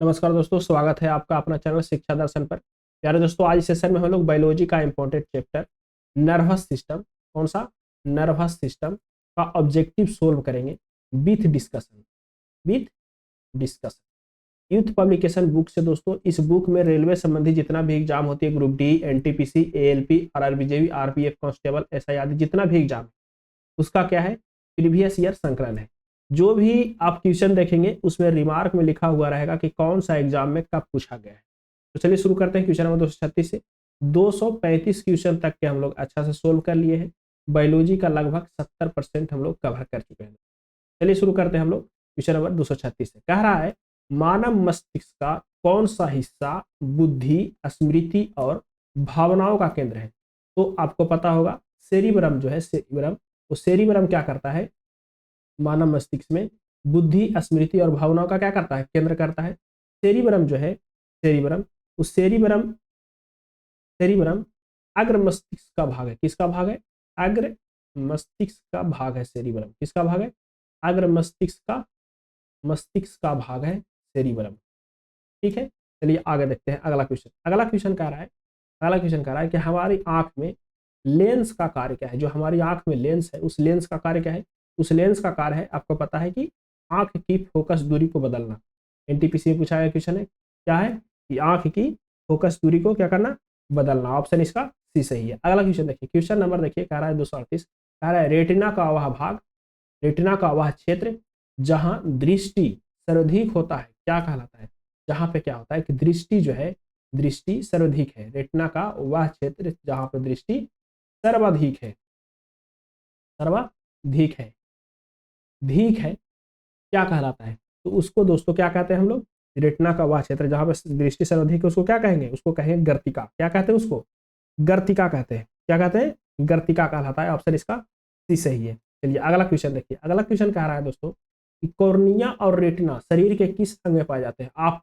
नमस्कार दोस्तों, स्वागत है आपका अपना चैनल शिक्षा दर्शन पर। प्यारे दोस्तों, आज सेशन में हम लोग बायोलॉजी का इंपॉर्टेंट चैप्टर नर्वस सिस्टम, कौन सा नर्वस सिस्टम का ऑब्जेक्टिव सोल्व करेंगे with discussion. With discussion youth publication book से दोस्तों। इस बुक में रेलवे संबंधी जितना भी एग्जाम होती है, group D, NTPC, ALP, RRB JB, RPF constable, SI आदि जितना भी एग्जाम है, उसका क्या है, प्रीवियस ईयर संकलन है। जो भी आप क्वेश्चन देखेंगे उसमें रिमार्क में लिखा हुआ रहेगा कि कौन सा एग्जाम में कब पूछा गया है। तो चलिए शुरू करते हैं क्वेश्चन नंबर 236 से। 235 क्वेश्चन तक के हम लोग अच्छा से सोल्व कर लिए हैं। बायोलॉजी का लगभग 70% हम लोग कवर कर चुके हैं। चलिए शुरू करते हैं हम लोग क्वेश्चन नंबर 236 से। कह रहा है, मानव मस्तिष्क का कौन सा हिस्सा बुद्धि, स्मृति और भावनाओं का केंद्र है। तो आपको पता होगा सेरिब्रम जो है, सेरिब्रम, तो सेरिब्रम क्या करता है, मानव मस्तिष्क में बुद्धि, स्मृति और भावनाओं का क्या करता है, केंद्र करता है। सेरिब्रम जो है, सेरिब्रम, उस सेरिब्रम सेरिब्रम अग्र मस्तिष्क का भाग है। किसका भाग है, अग्र मस्तिष्क का भाग है सेरिब्रम। किसका भाग है, अग्र मस्तिष्क का भाग है सेरिब्रम। ठीक है, चलिए आगे देखते हैं अगला क्वेश्चन। अगला क्वेश्चन कह रहा है, अगला क्वेश्चन कह रहा है कि हमारी आंख में लेंस का कार्य क्या है। जो हमारी आंख में लेंस है, उस लेंस का कार्य क्या है। उस लेंस का कार्य है, आपको पता है कि आंख की फोकस दूरी को बदलना। एनटीपीसी में पूछा गया क्वेश्चन है, क्या है कि आंख की फोकस दूरी को क्या करना, बदलना। ऑप्शन इसका सी सही है। अगला क्वेश्चन देखिए, क्वेश्चन नंबर देखिए, कह रहा है 238, कह रहा है रेटिना का वह भाग, रेटिना का वह क्षेत्र जहां दृष्टि सर्वाधिक होता है क्या कहलाता है। जहां पे क्या होता है कि दृष्टि जो है, दृष्टि सर्वाधिक है। रेटिना का वह क्षेत्र जहां पर दृष्टि सर्वाधिक है, सर्वाधिक है, अधिक है, क्या कहलाता है। तो उसको दोस्तों क्या कहते हैं हम लोग, रेटिना का वह क्षेत्र जहां पर दृष्टि सर्वाधिक है, उसको क्या कहेंगे, उसको कहेंगे गर्तिका। क्या कहते हैं उसको, गर्तिका कहते हैं। क्या कहते हैं, गर्तिका कहलाता है। ऑप्शन इसका सी सही है। चलिए अगला क्वेश्चन देखिए। अगला क्वेश्चन कह रहा है दोस्तों कि कॉर्निया और रेटिना शरीर के किस अंग में पाए जाते हैं। आप,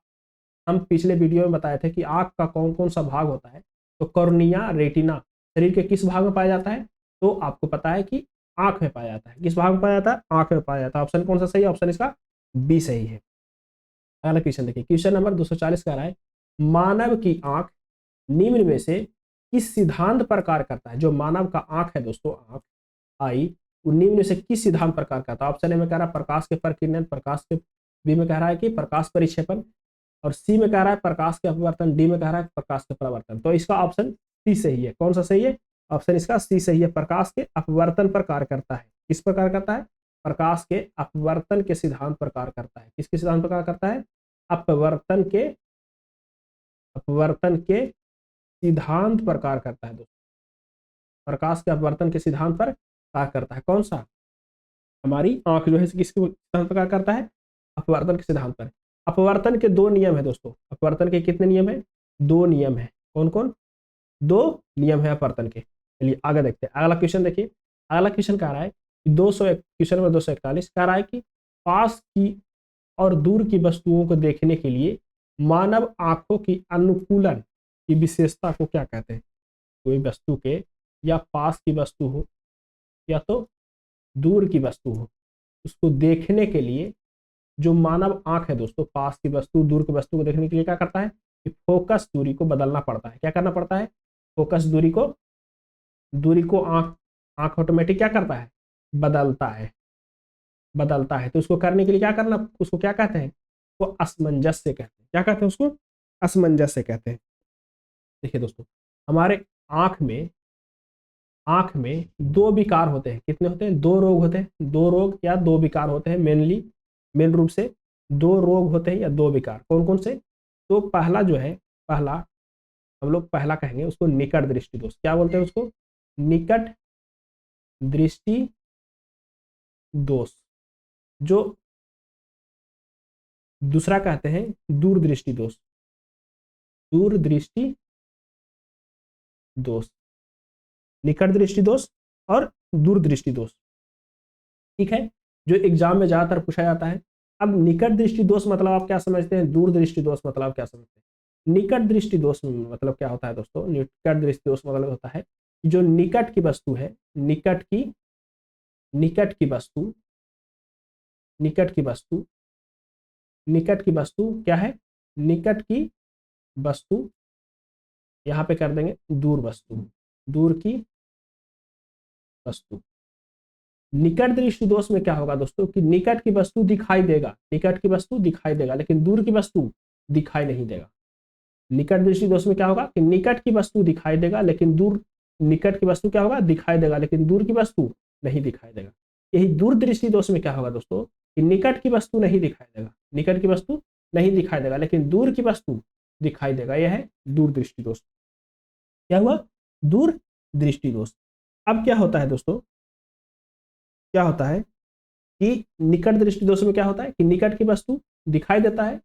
हम पिछले वीडियो में बताए थे कि आंख का कौन कौन सा भाग होता है। तो कॉर्निया, रेटिना शरीर के किस भाग में पाया जाता है। तो आपको पता है कि आंख में पाया जाता है। किस भाग में पाया जाता है, आंख में पाया जाता है। ऑप्शन कौन सा सही है, ऑप्शन इसका बी सही है। अगला क्वेश्चन देखिए, क्वेश्चन नंबर 240 का रहा है, मानव की आंख निम्न में से किस सिद्धांत पर कार्य करता है। जो मानव का आंख है दोस्तों, आंख, आई, वो निम्न में से किस सिद्धांत पर कार्य करता है। ऑप्शन ए में कह रहा है प्रकाश के प्रकीर्णन, प्रकाश के, बी में कह रहा है कि प्रकाश परिक्षेपण, और सी में कह रहा है प्रकाश के अपवर्तन, डी में कह रहा है प्रकाश के परावर्तन। तो इसका ऑप्शन सी सही है। कौन सा सही है, ऑप्शन इसका सी सही है। प्रकाश के अपवर्तन पर कार्य करता है। किस पर कार्य करता है, प्रकाश के अपवर्तन के सिद्धांत पर कार्य करता है। किसके सिद्धांत पर कार्य करता है, अपवर्तन के, अपवर्तन के सिद्धांत पर कार्य करता है दोस्तों। प्रकाश के अपवर्तन के सिद्धांत पर कार्य करता है। कौन सा, हमारी आंख जो है किसके सिद्धांत पर कार्य करता है, अपवर्तन के सिद्धांत पर। अपवर्तन के दो नियम है दोस्तों। अपवर्तन के कितने नियम है, दो नियम है। कौन कौन, दो नियम है अपवर्तन के। चलिए आगे देखते हैं अगला क्वेश्चन देखिए। अगला क्वेश्चन कह रहा है कि 200, क्वेश्चन नंबर 241 कह रहा है कि पास की और दूर की वस्तुओं को देखने के लिए मानव आंखों की अनुकूलन की विशेषता को क्या कहते हैं। कोई वस्तु के, या पास की वस्तु हो या तो दूर की वस्तु हो, उसको देखने के लिए जो मानव आंख है दोस्तों, पास की वस्तु, दूर की वस्तु को देखने के लिए क्या करता है कि फोकस दूरी को बदलना पड़ता है। क्या करना पड़ता है, फोकस दूरी को, दूरी को आंख, आंख ऑटोमेटिक क्या करता है, बदलता है, बदलता है। तो उसको करने के लिए क्या करना, उसको क्या कहते हैं, वो असमंजस्य कहते हैं। क्या कहते हैं उसको, असमंजस्य कहते हैं। देखिए दोस्तों, हमारे आंख में, आंख में दो विकार होते हैं। कितने होते हैं, दो रोग होते हैं। दो रोग या दो विकार होते हैं, मेनली, मेन रूप से दो रोग होते हैं या दो विकार। कौन कौन से, तो पहला जो है, पहला हम लोग पहला कहेंगे उसको निकट दृष्टि दोष। क्या बोलते हैं उसको, निकट दृष्टि दोष। जो दूसरा कहते हैं दूर दृष्टि दोष, दूर दृष्टि दोष, निकट दृष्टि दोष और दूर दृष्टि दोष। ठीक है, जो एग्जाम में ज्यादातर पूछा जाता है। अब निकट दृष्टि दोष मतलब आप क्या समझते हैं, दूर दृष्टि दोष मतलब आप क्या समझते हैं। निकट दृष्टि दोष मतलब क्या होता है दोस्तों, निकट दृष्टि दोष मतलब होता है जो निकट की वस्तु है, निकट की, निकट की वस्तु, निकट की वस्तु, निकट की वस्तु क्या है, निकट की वस्तु, यहां पे कर देंगे दूर वस्तु, दूर की वस्तु। निकट दृष्टि दोष में क्या होगा दोस्तों कि निकट की वस्तु दिखाई देगा, निकट की वस्तु दिखाई देगा लेकिन दूर की वस्तु दिखाई नहीं देगा। निकट दृष्टि दोष में क्या होगा कि निकट की वस्तु दिखाई देगा लेकिन दूर, निकट की वस्तु क्या होगा दिखाई देगा लेकिन दूर की वस्तु नहीं दिखाई देगा। यही दूर दृष्टि दोष में क्या होगा दोस्तों कि निकट की वस्तु नहीं दिखाई देगा, निकट की वस्तु नहीं दिखाई देगा लेकिन दूर की वस्तु दिखाई देगा। यह है दूर दृष्टि दोष। क्या हुआ? दूर दृष्टि दोष। अब क्या होता है दोस्तों, क्या होता है कि निकट दृष्टि दोष में क्या होता है कि निकट की वस्तु दिखाई देता है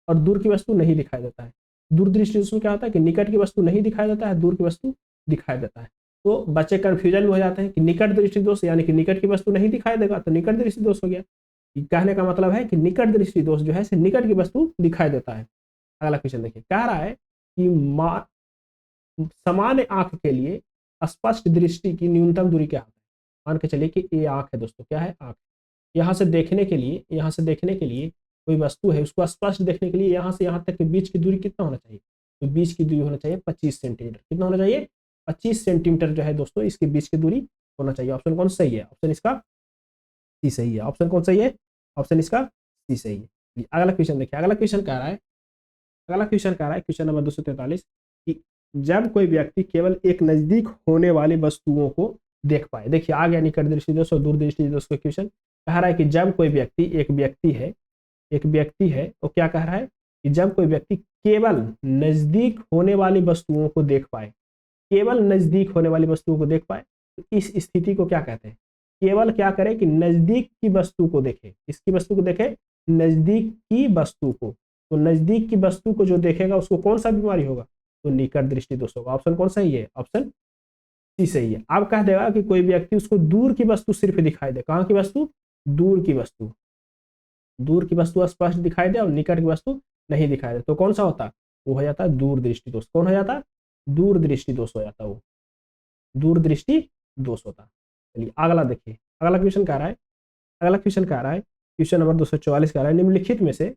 और दूर की वस्तु नहीं दिखाई देता है। दूर दृष्टि दोष में क्या होता है कि निकट की वस्तु नहीं दिखाई देता है, दूर की वस्तु दिखाई देता है। तो बच्चे कंफ्यूजन में हो जाते हैं कि निकट दृष्टि दोष यानी कि निकट की वस्तु नहीं दिखाई देगा तो निकट दृष्टि दोष हो गया। कहने का मतलब है कि निकट दृष्टि दोष जो है निकट की वस्तु दिखाई देता है। अगला क्वेश्चन देखिए, कह रहा है कि सामान्य आंख के लिए स्पष्ट दृष्टि की न्यूनतम दूरी क्या है। मान के चलिए कि ये आंख है दोस्तों, क्या है? आंख। यहाँ से देखने के लिए, यहाँ से देखने के लिए कोई वस्तु है, उसको स्पष्ट देखने के लिए यहाँ से यहाँ तक के बीच की दूरी कितना होना चाहिए? तो बीच की दूरी होना चाहिए 25 सेंटीमीटर। कितना होना चाहिए? 25 सेंटीमीटर जो है दोस्तों इसके बीच की दूरी होना चाहिए। ऑप्शन कौन सही है? ऑप्शन इसका सी सही है। ऑप्शन कौन सही है? ऑप्शन इसका सी सही है। अगला क्वेश्चन देखिए, अगला क्वेश्चन कह रहा है, अगला क्वेश्चन कह रहा है क्वेश्चन नंबर 243 कि जब कोई व्यक्ति केवल एक नजदीक होने वाली वस्तुओं को देख पाए। देखिए आ गया निकट दृष्टि दोष और दूर दृष्टि दोष का क्वेश्चन। कह रहा है कि जब कोई व्यक्ति, एक व्यक्ति है, एक व्यक्ति है, वो क्या कह रहा है कि जब कोई व्यक्ति केवल नजदीक होने वाली वस्तुओं को देख पाए, केवल नजदीक होने वाली वस्तुओं को देख पाए, तो इस स्थिति को क्या कहते हैं? केवल क्या करे कि नजदीक की वस्तु को देखे। किसकी वस्तु को देखे? नजदीक की वस्तु को। तो नजदीक की वस्तु को जो देखेगा उसको कौन सा बीमारी होगा? तो निकट दृष्टि दोष होगा। ऑप्शन कौन सही है? ऑप्शन सी सही है। अब कह देगा कि कोई व्यक्ति उसको दूर की वस्तु सिर्फ दिखाई दे। कहाँ की वस्तु? दूर की वस्तु। दूर की वस्तु स्पष्ट दिखाई दे और निकट की वस्तु नहीं दिखाई दे, तो कौन सा होता? वो हो जाता दूर दृष्टि दोष। कौन हो जाता? दूर दृष्टि दोष हो जाता, वो दूर दृष्टि दोष होता। चलिए अगला देखिए, अगला क्वेश्चन कह रहा है, अगला क्वेश्चन कह रहा है क्वेश्चन नंबर 244 कह रहा है निम्नलिखित में से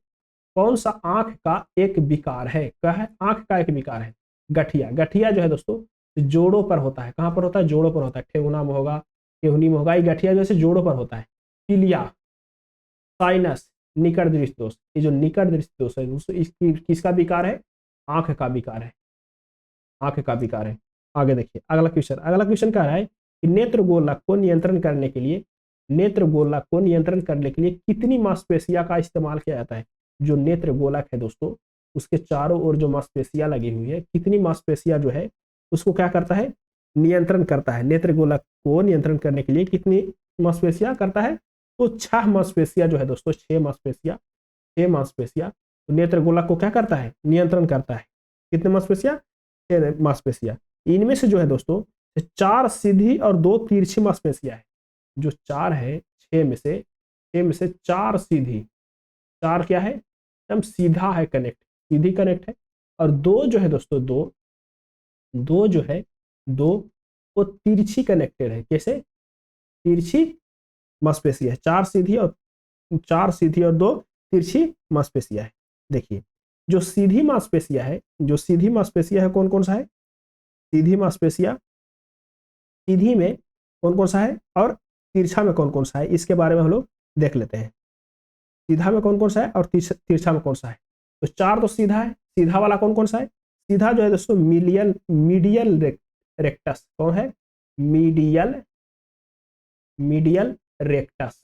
कौन सा आंख का एक विकार है? क्या है? आंख का एक विकार है गठिया। गठिया जो है दोस्तों जोड़ों पर होता है। कहां पर होता है? जोड़ों पर होता है। ठेहुना में होगा, ठेहुनी में होगा। ये गठिया जैसे जोड़ों पर होता है। पीलिया, साइनस, निकट दृष्टि दोष। ये जो निकट दृष्टि दोष है दोस्तों इसकी किसका विकार है? आंख का विकार है, आंख का विकार है। आगे देखिए अगला क्वेश्चन, अगला क्वेश्चन कह रहा है कि नेत्र गोलक को नियंत्रण करने के लिए, नेत्र गोलक को नियंत्रण करने के लिए कितनी मांसपेशियां का इस्तेमाल किया जाता है? जो नेत्र गोलक है दोस्तों उसके चारों ओर जो मांसपेशियां लगी हुई है, कितनी मांसपेशियां जो है उसको क्या करता है? नियंत्रण करता है। नेत्र गोलक को नियंत्रण करने के लिए कितनी मांसपेशियां करता है? तो 6 मांसपेशियां जो है दोस्तों, 6 मांसपेशियां, 6 मांसपेशियां तो नेत्र गोलक को क्या करता है? नियंत्रण करता है। कितने मांसपेशियां? 6 मांसपेशियां। इनमें से जो है दोस्तों 4 सीधी और 2 तिरछी मांसपेशियां है। जो 4 है 6 में से, 6 में से 4 सीधी, 4 क्या है? एकदम सीधा है, कनेक्ट, सीधी कनेक्ट है। और 2 जो है दोस्तों, 2 जो है, 2 वो तिरछी कनेक्टेड है। कैसे? तिरछी मांसपेशियां है। 4 सीधी और 4 सीधी और 2 तिरछी मांसपेशियां है। देखिए जो सीधी मांसपेशियां है, जो सीधी मांसपेशियां है कौन कौन सा है? सीधी मांसपेशियां, सीधी में कौन कौन सा है और तिरछा में कौन कौन सा है, इसके बारे में हम लोग देख लेते हैं। सीधा में कौन कौन सा है और तिरछा में कौन सा है? तो 4 तो सीधा है। सीधा वाला कौन कौन सा है? सीधा जो है दोस्तों मीडियल, मीडियल रेक्टस। कौन है? Medial, medial rectus,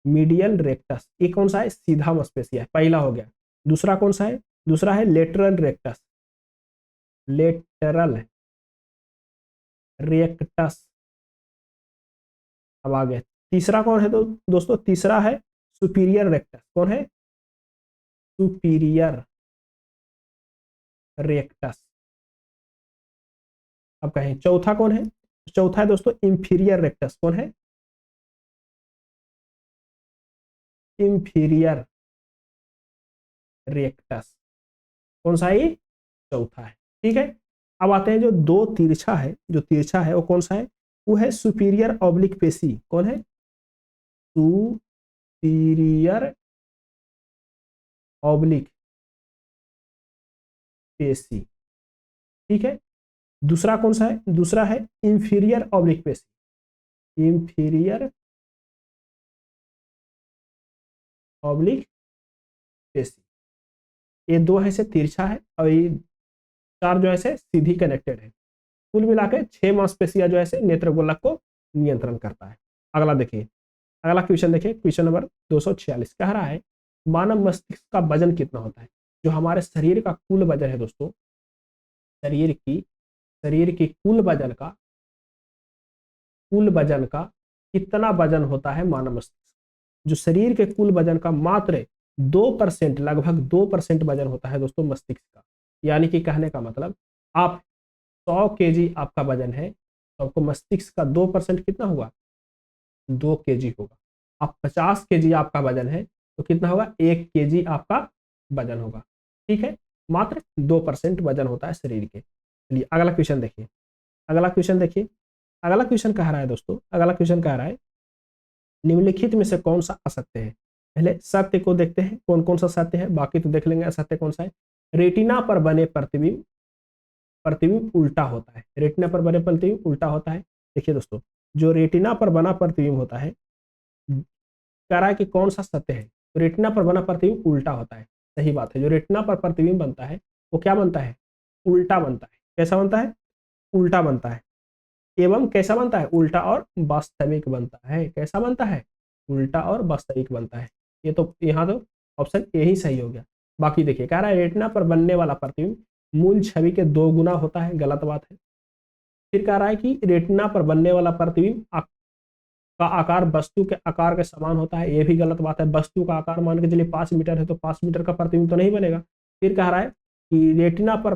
medial rectus. ये कौन सा है? सीधा मांसपेशिया है, पहला हो गया। दूसरा कौन सा है? दूसरा है लेटरल रेक्टस, लेटरल रेक्टस। अब आ गया तीसरा कौन है? तो दोस्तों तीसरा है सुपीरियर रेक्टस। कौन है? Superior rectus. अब कहें चौथा कौन है? चौथा है दोस्तों इंफीरियर रेक्टस। कौन है? Inferior rectus. कौन सा है? चौथा है। ठीक है। अब आते हैं जो 2 तिरछा है, जो तिरछा है वो कौन सा है? वो है सुपीरियर ऑब्लिक पेशी। कौन है? सुपीरियर ऑब्लिक पेशी। ठीक है, दूसरा कौन सा है? दूसरा है इंफीरियर ऑब्लिक पेशी, इंफीरियर ऑब्लिक पेशी। ये दो है से तिरछा है और ये चार जो है से सीधी कनेक्टेड है। कुल मिला के 6 मांसपेशियां जो है से नेत्र गोलक को नियंत्रण करता है। अगला देखिए, अगला क्वेश्चन देखिए, क्वेश्चन नंबर 246 कह रहा है मानव मस्तिष्क का वजन कितना होता है? जो हमारे शरीर का कुल वजन है दोस्तों, शरीर की कुल वजन का कितना वजन होता है मानव मस्तिष्क? जो शरीर के कुल वजन का मात्र 2%, लगभग 2% वजन होता है दोस्तों मस्तिष्क का। यानी कि कहने का मतलब आप 100 केजी आपका वजन है तो आपको मस्तिष्क का 2% कितना हुआ? 2 केजी होगा। आप 50 केजी आपका वजन है तो कितना होगा? 1 केजी आपका वजन होगा। ठीक है, मात्र 2% वजन होता है शरीर के। चलिए अगला क्वेश्चन देखिए, अगला क्वेश्चन देखिए, अगला क्वेश्चन कह रहा है दोस्तों, अगला क्वेश्चन कह रहा है निम्नलिखित में से कौन सा असत्य है? पहले सत्य को देखते हैं, कौन कौन सा सत्य है, बाकी तो देख लेंगे असत्य कौन सा है। रेटिना पर बने प्रतिबिंब उल्टा होता है। रेटिना पर बने प्रतिबिंब उल्टा होता है। देखिए दोस्तों, जो रेटिना पर बना प्रतिबिंब होता है, कह रहा है कि कौन सा सत्य है? तो रेटिना पर बना प्रतिबिंब उल्टा होता है। सही बात है, जो रेटिना पर प्रतिबिंब बनता है वो क्या बनता है? उल्टा बनता है। कैसा बनता है? उल्टा बनता है। एवं कैसा बनता है? उल्टा और वास्तविक बनता है। कैसा बनता है? उल्टा और वास्तविक बनता है। ये तो यहाँ तो ऑप्शन ए ही सही हो गया। बाकी देखिए, कह रहा है रेटिना पर बनने वाला प्रतिबिंब मूल छवि के 2 गुना होता है। गलत बात है। फिर कह रहा है कि रेटिना पर बनने वाला प्रतिबिंब का आकार वस्तु के आकार के समान होता है। ये भी गलत बात है। वस्तु का आकार मान के चलिए 5 मीटर है तो 5 मीटर का प्रतिबिंब तो नहीं बनेगा। फिर कह रहा है कि रेटिना पर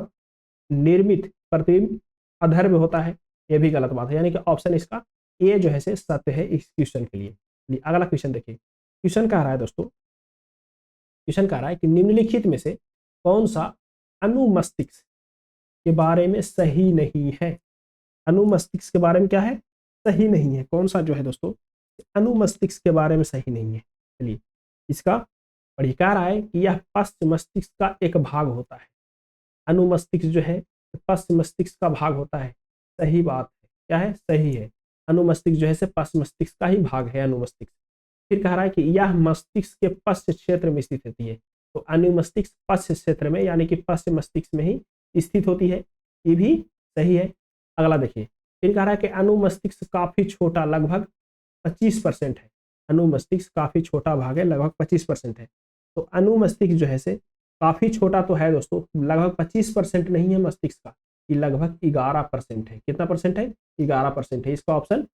निर्मित प्रतिबिंब अधर्म होता है। ये भी गलत बात है। यानी कि ऑप्शन इसका ए जो है से सत्य है इस क्वेश्चन के लिए। अगला क्वेश्चन देखिए, क्वेश्चन कह रहा है दोस्तों, क्वेश्चन कह रहा है कि निम्नलिखित में से कौन सा अनुमस्तिष्क के बारे में सही नहीं है? अनुमस्तिष्क के बारे में क्या है? सही नहीं है। कौन सा जो है दोस्तों अनुमस्तिष्क के बारे में सही नहीं है? चलिए इसका पढ़िए। कह रहा है कि यह पश्च मस्तिष्क का एक भाग होता है। अनुमस्तिष्क जो है पश्च मस्तिष्क का भाग होता है। सही बात है। क्या है? सही है। अनुमस्तिष्क जो है से पश्च मस्तिष्क का ही भाग है अनुमस्तिष्क। फिर कह रहा है कि यह मस्तिष्क के पश्च क्षेत्र में स्थित होती है। तो अनुमस्तिष्क पश्च क्षेत्र में यानी कि पश्च मस्तिष्क में ही स्थित होती है। ये भी सही है। अगला देखिए, फिर कह रहा है कि अनुमस्तिष्क काफी छोटा, लगभग 25% है। अनुमस्तिष्क काफी छोटा भाग है, लगभग 25% है। तो अनुमस्तिष्क जो है से काफी छोटा तो है दोस्तों, लगभग 25% नहीं है मस्तिष्क का, ये लगभग 11% है। कितना परसेंट है? 11% है। इसका ऑप्शन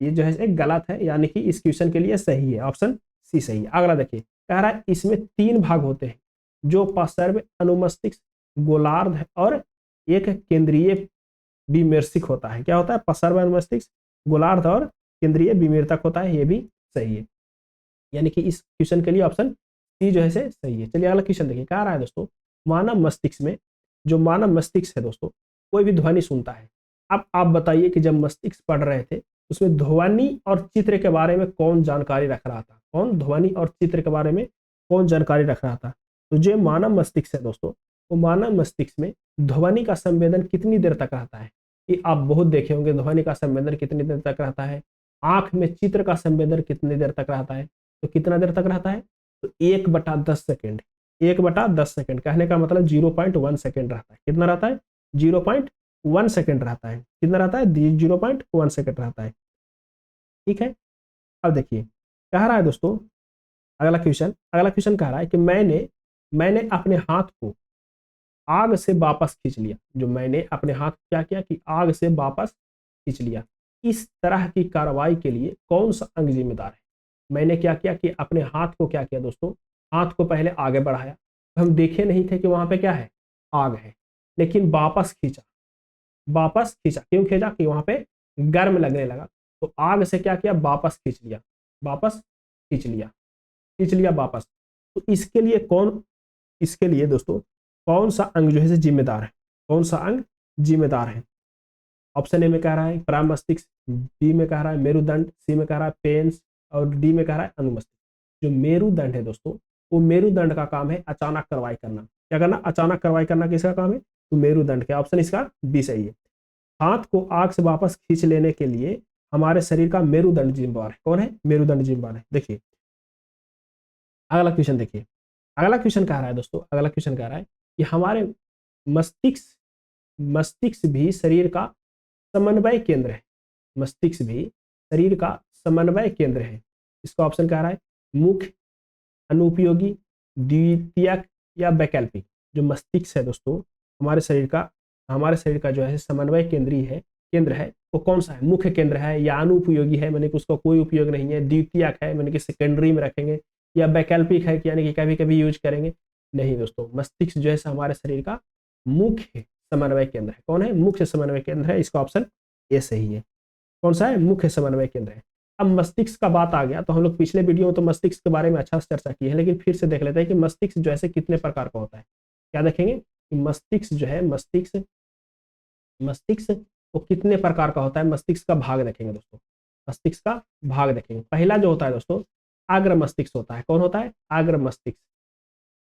ये जो है गलत है, यानी कि इस क्वेश्चन के लिए सही है, ऑप्शन सी सही है। अगला देखिए, कह रहा है इसमें 3 भाग होते हैं, जो पार्श्व अनुमस्तिष्क, गोलार्ध और एक केंद्रीय विमर्शिक होता है। क्या होता है? पार्श्व अनुमस्तिष्क, गोलार्ध और केंद्रीय विमर्शक होता है। ये भी सही है, यानी कि इस क्वेश्चन के लिए ऑप्शन सी जो है से सही है। चलिए अगला क्वेश्चन देखिए, कह रहा है दोस्तों मानव मस्तिष्क में, जो मानव मस्तिष्क है दोस्तों, कोई भी ध्वनि सुनता है। अब आप बताइए कि जब मस्तिष्क पढ़ रहे थे उसमें ध्वनि और चित्र के बारे में कौन जानकारी रख रहा था? कौन ध्वनि और चित्र के बारे में कौन जानकारी रख रहा था? तो जो मानव मस्तिष्क है दोस्तों, वो मानव मस्तिष्क में ध्वनि का संवेदन कितनी देर तक रहता है? कि आप बहुत देखे होंगे ध्वनि का संवेदन कितनी देर तक रहता है। आंख में चित्र का संवेदन कितनी देर तक रहता है? तो कितना देर तक रहता है? तो 1/10 सेकेंड। 1/10 सेकेंड कहने का मतलब 0.1 सेकेंड रहता है। कितना रहता है? 0.1 सेकेंड रहता है। कितना रहता है? 0.1 सेकेंड रहता है। ठीक है, अब देखिए कह रहा है दोस्तों अगला क्वेश्चन कह रहा है कि मैंने अपने हाथ को आग से वापस खींच लिया। जो मैंने अपने हाथ को क्या किया कि आग से वापस खींच लिया। इस तरह की कार्रवाई के लिए कौन सा अंग जिम्मेदार है? मैंने क्या किया कि अपने हाथ को क्या किया दोस्तों, हाथ को पहले आगे बढ़ाया, हम देखे नहीं थे कि वहां पे क्या है? आग है, लेकिन वापस खींचा। वापस खींचा, क्यों खींचा? कि वहां पे गर्म लगने लगा। तो आग से क्या किया? वापस खींच लिया, वापस खींच लिया, खींच लिया वापस। तो इसके लिए दोस्तों कौन सा अंग जो है जिम्मेदार है? कौन सा अंग जिम्मेदार है? ऑप्शन ए में कह रहा है प्रामस्तिष्क, बी में कह रहा है मेरुदंड, सी में कह रहा है पेन्स और डी में कह रहा है अनुमस्तिष्क। जो मेरुदंड है दोस्तों, वो मेरुदंड का काम है अचानक कार्रवाई करना। क्या करना, अचानक कार्रवाई करना किसका काम है, तो मेरुदंड का। ऑप्शन इसका बी सही है। हाथ को आग से वापस खींच लेने के लिए हमारे शरीर का मेरुदंड जिम्मेवार है। कौन है, मेरुदंड जिम्मेवार है। देखिए अगला क्वेश्चन देखिए, अगला क्वेश्चन कह रहा है दोस्तों, अगला क्वेश्चन कह रहा है कि हमारे मस्तिष्क मस्तिष्क भी शरीर का समन्वय केंद्र है। मस्तिष्क भी शरीर का समन्वय केंद्र है। इसका ऑप्शन कह रहा है मुख्य, अनुपयोगी, द्वितीयक या वैकल्पिक। जो मस्तिष्क है दोस्तों हमारे शरीर का जो है समन्वय केंद्र है, वो कौन सा है, मुख्य केंद्र है या अनुपयोगी है, मैंने कि उसका कोई उपयोग नहीं है, द्वितीयक है मैंने कि सेकेंडरी में रखेंगे, या वैकल्पिक है यानी कि कभी कभी यूज करेंगे। नहीं दोस्तों, मस्तिष्क जो है हमारे शरीर का मुख्य समन्वय केंद्र है। कौन है, मुख्य समन्वय केंद्र है। इसका ऑप्शन ए सही है। कौन सा है, मुख्य समन्वय केंद्र है। अब मस्तिष्क का बात आ गया तो हम लोग पिछले वीडियो में तो मस्तिष्क के बारे में अच्छा से चर्चा की है, लेकिन फिर से देख लेते हैं कि मस्तिष्क जो है कितने प्रकार का होता है। क्या देखेंगे कि मस्तिष्क जो है मस्तिष्क वो कितने प्रकार का होता है, मस्तिष्क का भाग देखेंगे दोस्तों। मस्तिष्क का भाग देखेंगे। पहला जो होता है दोस्तों आग्र मस्तिष्क होता है। कौन होता है, आग्र मस्तिष्क।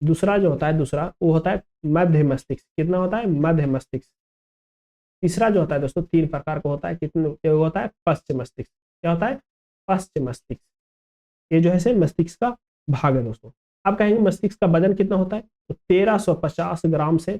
दूसरा जो होता है वो होता है मध्य मस्तिष्क। कितना होता है, मध्य मस्तिष्क। तीसरा जो होता है दोस्तों 3 प्रकार का होता है, कितने होता है, पश्च मस्तिष्क। क्या होता है, पश्च मस्तिष्क। ये जो है मस्तिष्क का भाग है दोस्तों। अब कहेंगे मस्तिष्क का वजन कितना होता है, तो 1350 ग्राम से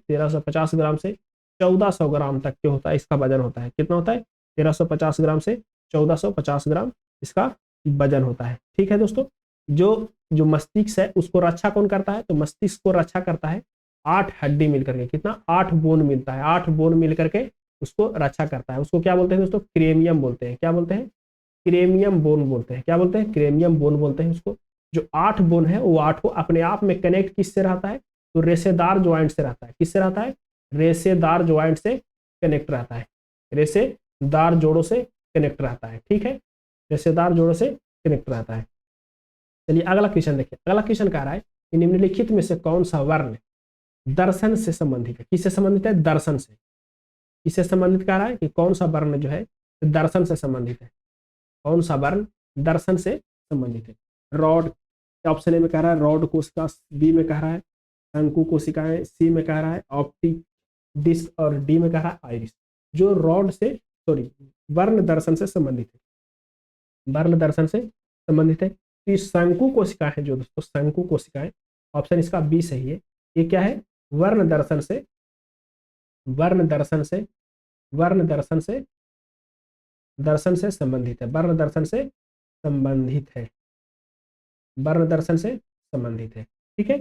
1400 ग्राम तक के होता है इसका वजन होता है। कितना होता है, 1350 ग्राम से 1450 ग्राम इसका वजन होता है। ठीक है दोस्तों। जो मस्तिष्क है उसको रक्षा कौन करता है, तो मस्तिष्क को रक्षा करता है 8 हड्डी मिलकर के। कितना, 8 बोन मिलता है, 8 बोन मिलकर के उसको रक्षा करता है। उसको क्या बोलते हैं दोस्तों, क्रेमियम बोलते हैं। क्या बोलते हैं, क्रेमियम बोन बोलते हैं। क्या बोलते हैं, क्रेमियम बोन बोलते हैं उसको। जो 8 बोन है वो 8 अपने आप में कनेक्ट किससे रहता है, तो रेशेदार ज्वाइंट से रहता है। किससे रहता है, रेशेदार ज्वाइंट से कनेक्ट रहता है, रेशेदार जोड़ों से कनेक्ट रहता है। ठीक है, रेशेदार जोड़ों से कनेक्ट रहता है। चलिए अगला क्वेश्चन देखिए। अगला क्वेश्चन कह रहा है कि निम्नलिखित में से कौन सा वर्ण दर्शन से संबंधित है। किससे संबंधित है, दर्शन से। किससे संबंधित कह रहा है कि कौन सा वर्ण जो है दर्शन से संबंधित है। कौन सा वर्ण दर्शन से संबंधित है। रॉड, ऑप्शन ए में कह रहा है रॉड कोशिका, बी में कह रहा है शंकु कोशिकाएं, सी में कह रहा है ऑप्टिक डिस्क और डी में कह रहा है आइरिस। जो रॉड से वर्ण दर्शन से संबंधित है, वर्ण दर्शन से संबंधित है। तो शंकु कोशिकाएं है जो दोस्तों, शंकु कोशिकाएं, ऑप्शन इसका बी सही है। ये क्या है, वर्ण दर्शन से दर्शन से संबंधित है। वर्ण दर्शन से संबंधित है, वर्ण दर्शन से संबंधित है। ठीक है,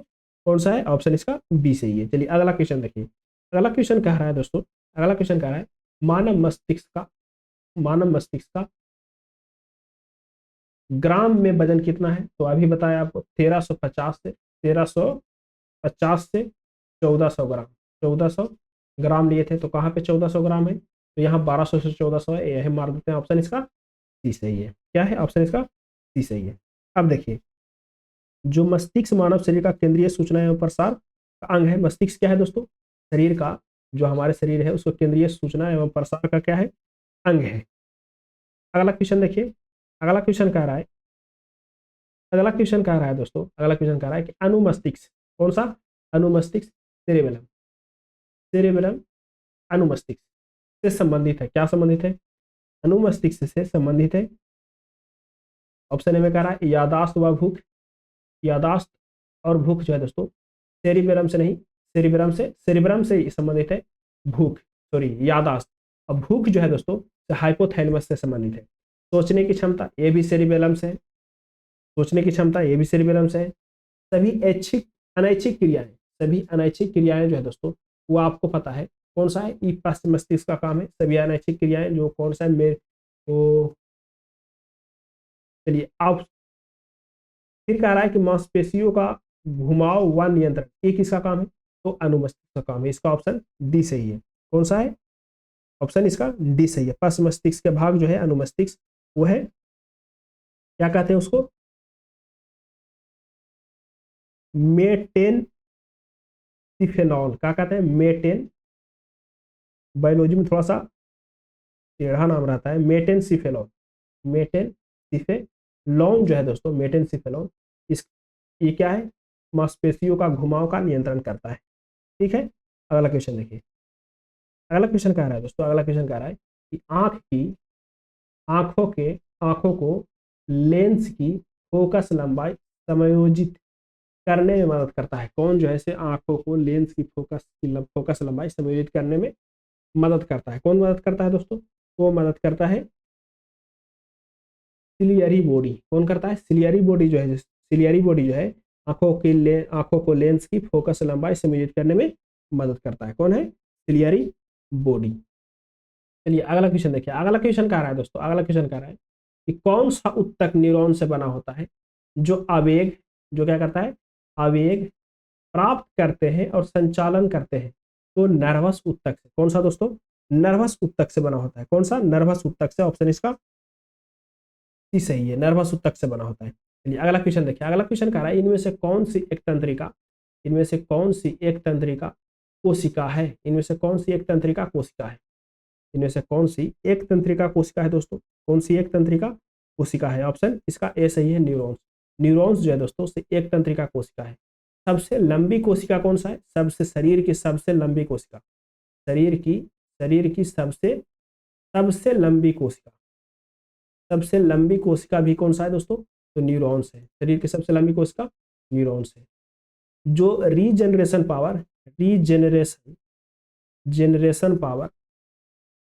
कौन सा है, ऑप्शन इसका बी सही है। चलिए अगला क्वेश्चन देखिए। अगला क्वेश्चन कह रहा है दोस्तों, अगला क्वेश्चन कह रहा है मानव मस्तिष्क का ग्राम में वजन कितना है। तो अभी बताया आपको 1350 से 1400 ग्राम, 1400 ग्राम लिए थे। तो कहाँ पे 1400 ग्राम है, तो यहाँ 1200 से 1400 है, यही मार देते हैं। ऑप्शन इसका सी सही है। क्या है, ऑप्शन इसका सी सही है। अब देखिए, जो मस्तिष्क मानव शरीर का केंद्रीय सूचना एवं प्रसार का अंग है। मस्तिष्क क्या है दोस्तों, शरीर का, जो हमारे शरीर है उसको केंद्रीय सूचना एवं प्रसार का क्या है, अंग है। अगला क्वेश्चन देखिए। अगला क्वेश्चन कह रहा है दोस्तों, अगला क्वेश्चन कह रहा है कि अनुमस्तिष्क, कौन सा, अनुमस्तिष्क, सेरेबेलम, अनुमस्तिष्क से संबंधित है। क्या संबंधित है, अनुमस्तिष्क से संबंधित है। ऑप्शन ए में कह रहा है यादाश्त व भूख। यादाश्त और भूख जो है दोस्तों सेरिबेलम से नहीं, सेरिब्रम से संबंधित है। भूख, यादाश्त और भूख जो है दोस्तों हाइपोथैलेमस से संबंधित है। सोचने की क्षमता, ये भी सेरिबेलम से है। सोचने की क्षमता, ये भी सेरिबेलम से है। सभी अनैच्छिक क्रियाएं जो है दोस्तों वो आपको पता है कौन सा है, ई पश्च मस्तिष्क का काम है। सभी अनैच्छिक क्रियाएं जो कौन सा है, मेरे तो चलिए आप फिर कह रहा है कि मांसपेशियों का घुमाव व नियंत्रण, ये किसका काम है, तो अनुमस्तिष्क का काम है। इसका ऑप्शन डी सही है। कौन सा है, ऑप्शन इसका डी सही है। पश्च मस्तिष्क के भाग जो है अनुमस्तिष्क, वो है क्या कहते हैं उसको, मेटेनसिफेनॉल। क्या कहते हैं, बायोलॉजी में थोड़ा सा टेढ़ा नाम रहता है, मेटेनसिफेलॉन जो है दोस्तों, मेटेनसिफेलॉन, इस ये क्या है, मांसपेशियों का घुमाव का नियंत्रण करता है। ठीक है। अगला क्वेश्चन देखिए, अगला क्वेश्चन कह रहा है दोस्तों, अगला क्वेश्चन कह रहा है कि आंखों को लेंस की फोकस लंबाई समायोजित करने में मदद करता है। कौन जो है से आंखों को लेंस की फोकस लंबाई समायोजित करने में मदद करता है? कौन मदद करता है दोस्तों? वो मदद करता है सिलियरी बॉडी। कौन करता है? सिलियरी बॉडी जो है, सिलियरी बॉडी जो है आंखों को लेंस की फोकस लंबाई समायोजित करने में मदद करता है। कौन है? Ciliary body. चलिए अगला क्वेश्चन देखिए, अगला क्वेश्चन कह रहा है दोस्तों, अगला क्वेश्चन कह रहा है कि कौन सा उत्तक न्यूरॉन से बना होता है जो आवेग, जो क्या करता है? आवेग प्राप्त करते हैं और संचालन करते हैं। तो नर्वस उत्तक से। कौन सा दोस्तों? नर्वस उत्तक से बना होता है। कौन सा? नर्वस उत्तक से। ऑप्शन इसका सी सही है, नर्वस उत्तक से बना होता है। चलिए अगला क्वेश्चन देखिए, अगला क्वेश्चन कह रहा है इनमें से कौन सी एक तंत्रिका, इनमें से कौन सी एक तंत्रिका कोशिका है? इनमें से कौन सी एक तंत्रिका कोशिका है? इनमें से कौन सी एक तंत्रिका कोशिका है दोस्तों? कौन सी एक तंत्रिका कोशिका है? ऑप्शन इसका ए सही है, न्यूरॉन्स। न्यूरॉन्स जो है दोस्तों से एक तंत्रिका कोशिका है। सबसे लंबी कोशिका कौन सा है? सबसे शरीर की सबसे लंबी कोशिका, शरीर की सबसे सबसे लंबी कोशिका, सबसे लंबी कोशिका भी कौन सा है दोस्तों? तो न्यूरॉन्स है। शरीर की सबसे लंबी कोशिका न्यूरॉन्स है। जो regeneration power, regeneration generation power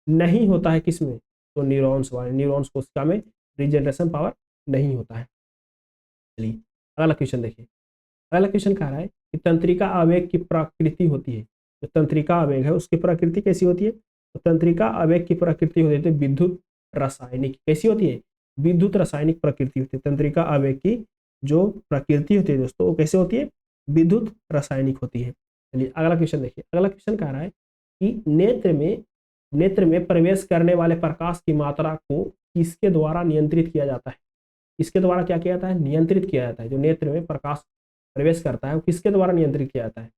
नहीं होता है किसमें? तो न्यूरॉन्स वाले, न्यूरॉन्स कोशिका में रीजनरेशन पावर नहीं होता है। चलिए अगला क्वेश्चन देखिए, अगला क्वेश्चन कह रहा है कि तंत्रिका आवेग की प्रकृति होती है। जो तंत्रिका आवेग है उसकी प्रकृति कैसी होती है? तो तंत्रिका आवेग की प्रकृति होती है विद्युत रासायनिक। कैसी होती है? विद्युत रासायनिक प्रकृति होती है। तंत्रिका आवेग की जो प्रकृति होती है दोस्तों वो कैसे होती है? विद्युत रासायनिक होती है। चलिए अगला क्वेश्चन देखिए, अगला क्वेश्चन कह रहा है कि नेत्र में प्रवेश करने वाले प्रकाश की मात्रा को किसके द्वारा नियंत्रित किया जाता है? किसके द्वारा क्या किया जाता है? नियंत्रित किया जाता है। जो नेत्र में प्रकाश प्रवेश करता है वो किसके द्वारा नियंत्रित किया जाता है?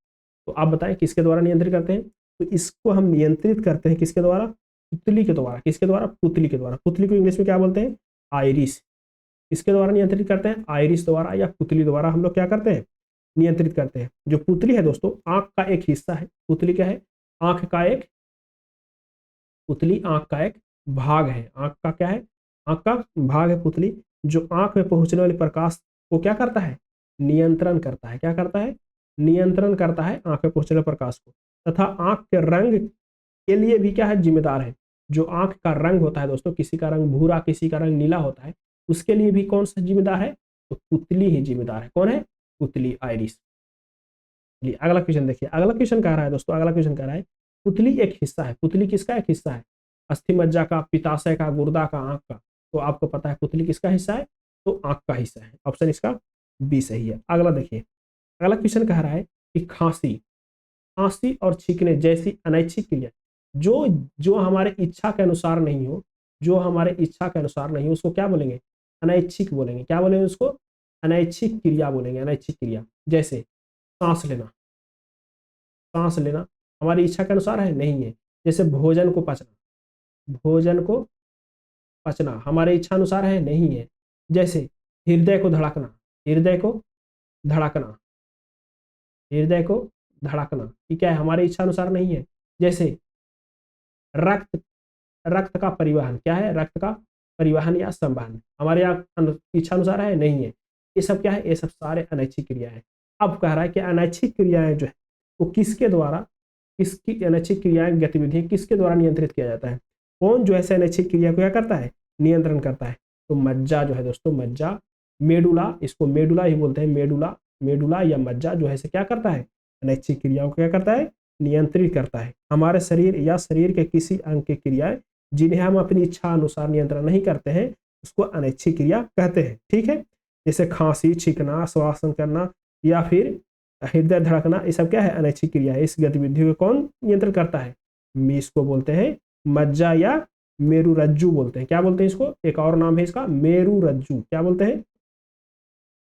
तो आप बताएं किसके द्वारा नियंत्रित करते हैं? तो इसको हम नियंत्रित करते हैं किसके द्वारा? पुतली के द्वारा। किसके द्वारा? पुतली के द्वारा। पुतली को इंग्लिश में क्या बोलते हैं? आइरिस। किसके द्वारा नियंत्रित करते हैं? आइरिस द्वारा या पुतली द्वारा हम लोग क्या करते हैं? नियंत्रित करते हैं। जो पुतली है दोस्तों आंख का एक हिस्सा है। पुतली क्या है? आंख का एक, पुतली आंख का एक भाग है। आंख का क्या है? आंख का भाग है पुतली, जो आंख में पहुंचने वाले प्रकाश को क्या करता है? नियंत्रण करता है। क्या करता है? नियंत्रण करता है आंख में पहुंचने वाले प्रकाश को। तथा आंख के रंग के लिए भी क्या है? जिम्मेदार है। जो आंख का रंग होता है दोस्तों, किसी का रंग भूरा, किसी का रंग नीला होता है, उसके लिए भी कौन सा जिम्मेदार है? तो पुतली ही जिम्मेदार है। कौन है? पुतली, आइरिस। चलिए अगला क्वेश्चन देखिए, अगला क्वेश्चन कह रहा है दोस्तों, अगला क्वेश्चन कह रहा है पुतली एक हिस्सा है। पुतली किसका एक हिस्सा है? अस्थि मज्जा का, पित्ताशय का, गुर्दा का, आंख का। तो आपको पता है पुतली किसका हिस्सा है? तो आंख का हिस्सा है। ऑप्शन इसका बी सही है। अगला देखिए, अगला क्वेश्चन कह रहा है कि खांसी, खांसी और छींकने जैसी अनैच्छिक क्रिया जो जो हमारे इच्छा के अनुसार नहीं हो, जो हमारे इच्छा के अनुसार नहीं हो, उसको क्या बोलेंगे? अनैच्छिक बोलेंगे। क्या बोलेंगे उसको? अनैच्छिक क्रिया बोलेंगे। अनैच्छिक क्रिया जैसे सांस लेना, सांस लेना हमारी इच्छा के अनुसार है? नहीं है। जैसे भोजन को पचना, भोजन को पचना हमारे इच्छा अनुसार है? नहीं है। जैसे हृदय को धड़कना, हृदय को धड़कना, हृदय को धड़कना ये क्या है? हमारे इच्छा अनुसार नहीं है। जैसे रक्त, रक्त का परिवहन क्या है? रक्त का परिवहन या संवहन हमारे यहाँ इच्छा अनुसार है? नहीं है। ये सब क्या है? ये सब सारे अनैच्छिक क्रिया है। अब कह रहा है कि अनैच्छिक क्रियाएं जो है वो किसके द्वारा, किसकी अनैच्छिक क्रियाएं गतिविधियां किसके द्वारा नियंत्रित किया जाता है? कौन जो ऐसे अनैच्छिक क्रिया को क्या करता है? नियंत्रण करता है। तो मज्जा जो है दोस्तों, मज्जा, मेडुला, इसको मेडुला ही बोलते हैं। मेडुला, मेडुला या मज्जा जो है से क्या करता है? अनैच्छिक क्रियाओं को क्या करता है? नियंत्रित करता है। हमारे शरीर या शरीर के किसी अंग की क्रियाएं जिन्हें हम अपनी इच्छा अनुसार नियंत्रण नहीं करते हैं उसको अनैच्छिक क्रिया कहते हैं। ठीक है। जैसे खांसी, छींकना, श्वासन करना या फिर हृदय धड़कना, ये सब क्या है? अनैच्छिक क्रिया है। इस गतिविधि को कौन नियंत्रण करता है? इसको बोलते हैं मज्जा या मेरुरज्जु बोलते हैं। क्या बोलते हैं इसको? एक और नाम है इसका मेरुरज्जु। क्या बोलते हैं?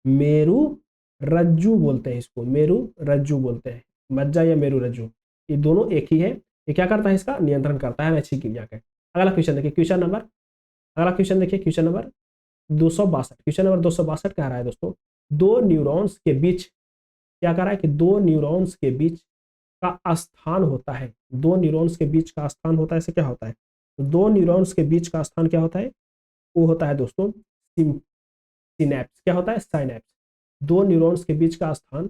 मेरुरज्जु बोलते हैं इसको, मेरुरज्जु बोलते हैं। मज्जा या मेरुरज्जु ये दोनों एक ही है। ये क्या करता है? इसका नियंत्रण करता है अनैच्छिक क्रिया का। अगला क्वेश्चन देखिए, क्वेश्चन नंबर, अगला क्वेश्चन देखिए, क्वेश्चन नंबर 262। क्वेश्चन नंबर 262 कह रहा है दोस्तों दो न्यूरॉन्स के बीच, क्या कह रहा है कि दो न्यूरॉन्स के बीच का स्थान होता है, दो न्यूरॉन्स के बीच का स्थान होता है, ऐसे क्या होता है, तो दो न्यूरॉन्स के बीच का स्थान क्या होता है, वो होता है दोस्तों सिनैप्स। क्या होता है, साइनैप्स। दो न्यूरॉन्स के बीच का स्थान,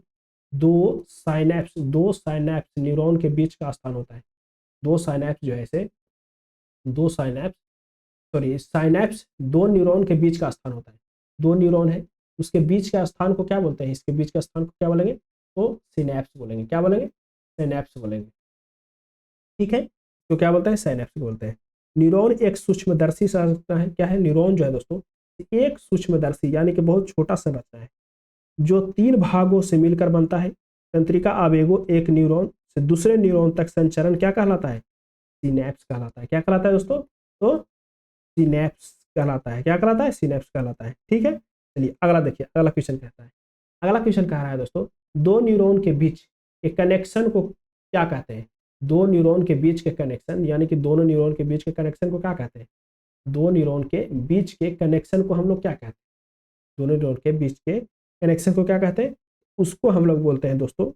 दो साइनैप्स न्यूरॉन के बीच का स्थान होता है। दो साइनैप्स जो है ऐसे, दो साइनैप्स सॉरी साइनैप्स दो न्यूरॉन के बीच का स्थान होता है। दो न्यूरॉन है, उसके बीच का स्थान को क्या बोलते हैं, इसके बीच का स्थान को क्या बोलेंगे, तो सिनैप्स बोलेंगे। क्या बोलेंगे, सिनैप्स बोलेंगे। ठीक है, तो क्या बोलते हैं, सिनैप्स बोलते हैं। न्यूरॉन एक सूक्ष्मदर्शी संरचना है। क्या है, न्यूरॉन जो है दोस्तों एक सूक्ष्मदर्शी यानी कि बहुत छोटा संरचना है, जो तीन भागों से मिलकर बनता है। तंत्रिका आवेगों एक न्यूरॉन से दूसरे न्यूरॉन तक संचरण क्या कहलाता है, सिनैप्स कहलाता है। क्या कहलाता है दोस्तों, तो सिनैप्स कहलाता है। क्या कहलाता है, सिनैप्स कहलाता है। ठीक है, चलिए अगला देखिए, अगला क्वेश्चन कहता है, अगला क्वेश्चन कह रहा है दोस्तों, दो न्यूरॉन के बीच के कनेक्शन को क्या कहते हैं। दो न्यूरॉन के बीच के कनेक्शन यानी कि दोनों न्यूरॉन के बीच के कनेक्शन को क्या कहते हैं, दो न्यूरॉन के बीच के कनेक्शन को हम लोग क्या कहते हैं, दोनों न्यूरॉन के बीच के कनेक्शन को क्या कहते हैं, उसको हम लोग बोलते हैं दोस्तों,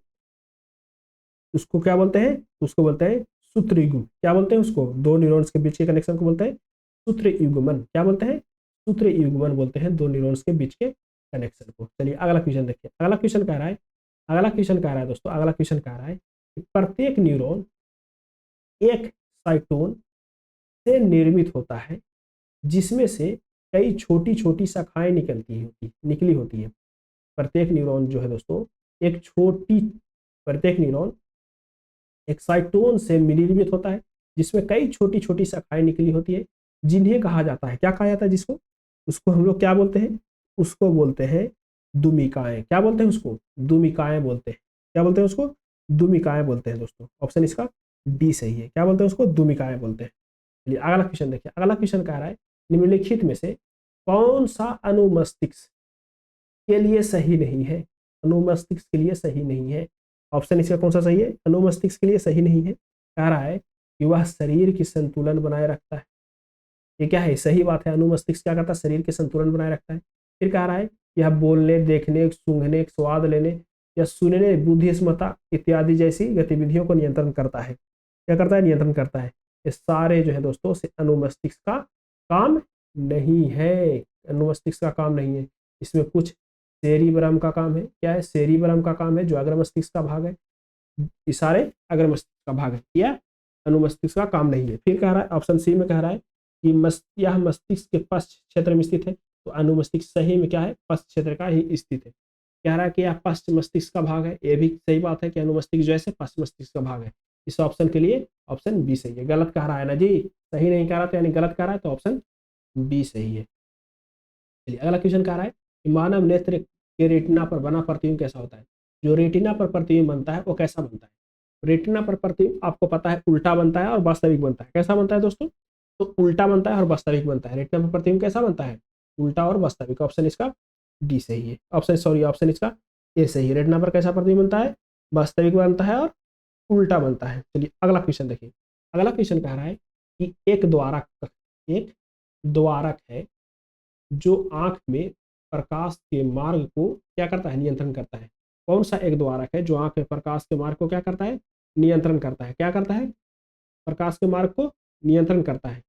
उसको क्या बोलते हैं, उसको बोलते हैं सूत्र युग्म। क्या बोलते हैं उसको, दो न्यूरॉन्स के बीच के कनेक्शन को बोलते हैं सूत्र युग्मन। क्या बोलते हैं, सूत्र युग्मन बोलते हैं दो न्यूरॉन्स के बीच के कनेक्शन को। चलिए अगला क्वेश्चन देखिए, अगला क्वेश्चन कह रहा है, अगला क्वेश्चन कह रहा है दोस्तों, अगला क्वेश्चन कह रहा है कि प्रत्येक न्यूरॉन एक साइटोन से निर्मित होता है, जिसमें से कई छोटी छोटी शाखाएं निकली होती है। प्रत्येक न्यूरॉन जो है दोस्तों एक छोटी, प्रत्येक न्यूरॉन एक साइटोन से निर्मित होता है, जिसमें कई छोटी छोटी शाखाएं निकली होती है, जिन्हें कहा जाता है, क्या कहा जाता है जिसको, उसको हम लोग क्या बोलते हैं, उसको बोलते हैं दुमिकाएं। क्या बोलते हैं उसको, दुमिकाएं बोलते हैं। क्या बोलते हैं उसको, दुमिकाएं बोलते हैं दोस्तों। ऑप्शन इसका डी सही है। क्या बोलते हैं उसको, दुमिकाएं बोलते हैं। चलिए अगला क्वेश्चन देखिए, अगला क्वेश्चन कह रहा है, निम्नलिखित में से कौन सा अनुमस्तिष्क के लिए सही नहीं है, अनुमस्तिष्क के लिए सही नहीं है। ऑप्शन इसका कौन सा सही है, अनुमस्तिष्क के लिए सही नहीं है। कह रहा है कि वह शरीर की संतुलन बनाए रखता है। ये क्या है, सही बात है, अनुमस्तिष्क क्या करता है, शरीर के संतुलन बनाए रखता है। फिर कह रहा है यह बोलने, देखने, सूंघने, स्वाद लेने या सुनने, बुद्धि क्षमता इत्यादि जैसी गतिविधियों को नियंत्रण करता है। क्या करता है, नियंत्रण करता है। ये सारे जो है दोस्तों से अनुमस्तिष्क का काम नहीं है, अनुमस्तिष्क का काम नहीं है। इसमें कुछ सेरिब्रम का काम है। क्या है, सेरिब्रम का काम है जो अग्र मस्तिष्क का भाग है, इशारे अग्र मस्तिष्क का भाग है, या अनुमस्तिष्क का काम नहीं है। फिर कह रहा है ऑप्शन सी में कह रहा है कि यह मस्तिष्क के पश्च क्षेत्र में स्थित है, तो अनुमस्तिष्क सही में क्या है, पश्च क्षेत्र का ही स्थित है। कह रहा है कि यह पश्च मस्तिष्क का भाग है, ये भी सही बात है कि अनुमस्तिष्क जैसे पश्च मस्तिष्क का भाग है। इस ऑप्शन के लिए ऑप्शन बी सही है। गलत कह रहा है ना जी, सही नहीं कह रहा था यानी गलत कह रहा है, तो ऑप्शन बी सही है। चलिए अगला क्वेश्चन कह रहा है कि मानव नेत्र के रेटिना पर बना प्रतिबिंब कैसा होता है। जो रेटिना पर प्रतिबिंब बनता है वो कैसा बनता है, रेटिना पर प्रतिबिंब आपको पता है उल्टा बनता है और वास्तविक बनता है। कैसा बनता है दोस्तों, तो उल्टा बनता है और वास्तविक बनता है। रेटिना पर प्रतिबिंब कैसा बनता है, उल्टा और वास्तविक। ऑप्शन इसका डी सही है, ऑप्शन इसका ए सही है। रेटिना पर कैसा प्रतिबिंब बनता है, वास्तविक बनता है और उल्टा बनता है। चलिए अगला क्वेश्चन देखिए, अगला क्वेश्चन कह रहा है कि एक द्वारक है जो आंख में प्रकाश के मार्ग को क्या करता है, नियंत्रण करता है। कौन सा एक द्वारक है जो आंख में प्रकाश के मार्ग को क्या करता है, नियंत्रण करता है। क्या करता है, प्रकाश के मार्ग को नियंत्रण करता है,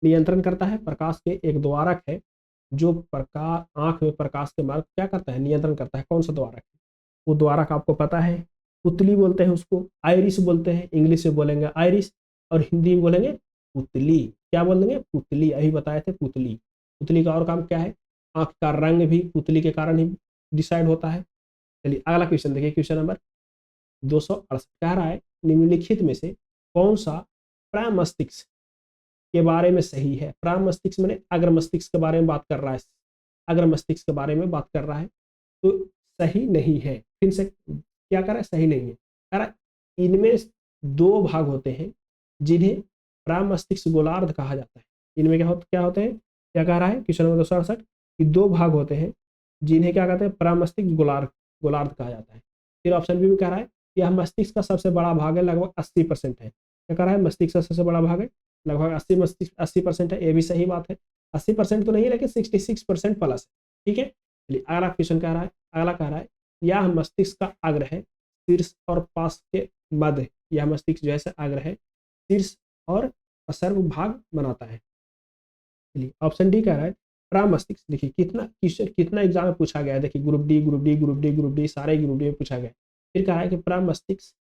नियंत्रण करता है। प्रकाश के एक द्वारक है जो प्रकाश आंख में प्रकाश के मार्ग क्या करता है, नियंत्रण करता है। कौन सा द्वारक है, वो द्वारक आपको पता है, पुतली बोलते हैं उसको, आइरिस बोलते हैं, इंग्लिश में बोलेंगे आइरिस और हिंदी में बोलेंगे पुतली। क्या बोलेंगे, पुतली, अभी बताए थे पुतली। पुतली का और काम क्या है, आंख का रंग भी पुतली के कारण ही डिसाइड होता है। चलिए अगला क्वेश्चन देखिए, क्वेश्चन नंबर 268 कह रहा है, निम्नलिखित में से कौन सा प्रमस्तिष्क के बारे में सही है। प्रमस्तिष्क मैंने अग्र मस्तिष्क के बारे में बात कर रहा है, अग्र मस्तिष्क के बारे में बात कर रहा है, तो सही नहीं है। फिर से क्या कर रहा है, सही नहीं है। कह रहा है इनमें दो भाग होते हैं जिन्हें प्रमस्तिष्क गोलार्ध कहा जाता है। इनमें क्या होते हैं, क्या कह रहा है क्वेश्चन नंबर 268 कि दो भाग होते हैं जिन्हें क्या कहते हैं, प्रमस्तिष्क गोलार्ध कहा जाता है। फिर ऑप्शन बी में कह रहा है यह मस्तिष्क का सबसे बड़ा भाग है, लगभग 80% है। क्या कह रहा है, मस्तिष्क का सबसे बड़ा भाग है, लगभग 80% है। ये भी सही बात है, 80% तो नहीं है लेकिन 66% प्लस है। ठीक है, चलिए अगला क्वेश्चन कह रहा है, अगला कह रहा है यह मस्तिष्क का अग्र है, शीर्ष और पास के मध्य। यह मस्तिष्क जो है अग्र है, शीर्ष और सर्व भाग बनाता है। चलिए ऑप्शन डी कह रहा है प्रमस्तिष्क। देखिए कितना क्वेश्चन कितना एग्जाम में पूछा गया है। देखिए group D group D group D group D सारे ग्रुप डी में पूछा गया। फिर कहा है कि प्रमस्तिष्क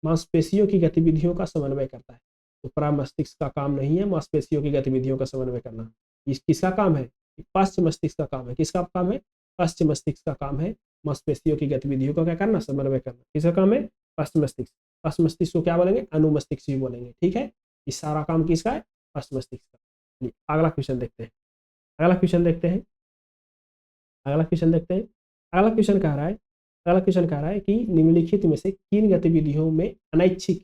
मांसपेशियों की गतिविधियों का समन्वय करता है। तो प्रमस्तिष्क का काम नहीं है मांसपेशियों की गतिविधियों का समन्वय करना। किसका काम है? पश्च मस्तिष्क का काम है। किसका काम है? पश्च मस्तिष्क का काम है मांसपेशियों की गतिविधियों का क्या करना? समन्वय करना। किसका काम है? पश्च मस्तिष्क। पश्च मस्तिष्क को क्या बोलेंगे? अनुमस्तिष्क भी बोलेंगे। ठीक है, ये सारा काम किसका है? पश्च मस्तिष्क का। अगला क्वेश्चन देखते हैं। अगला क्वेश्चन देखते हैं। अगला क्वेश्चन देखते हैं। अगला क्वेश्चन कह रहा है अगला क्वेश्चन कह रहा है कि निम्नलिखित में से किन गतिविधियों में अनैच्छिक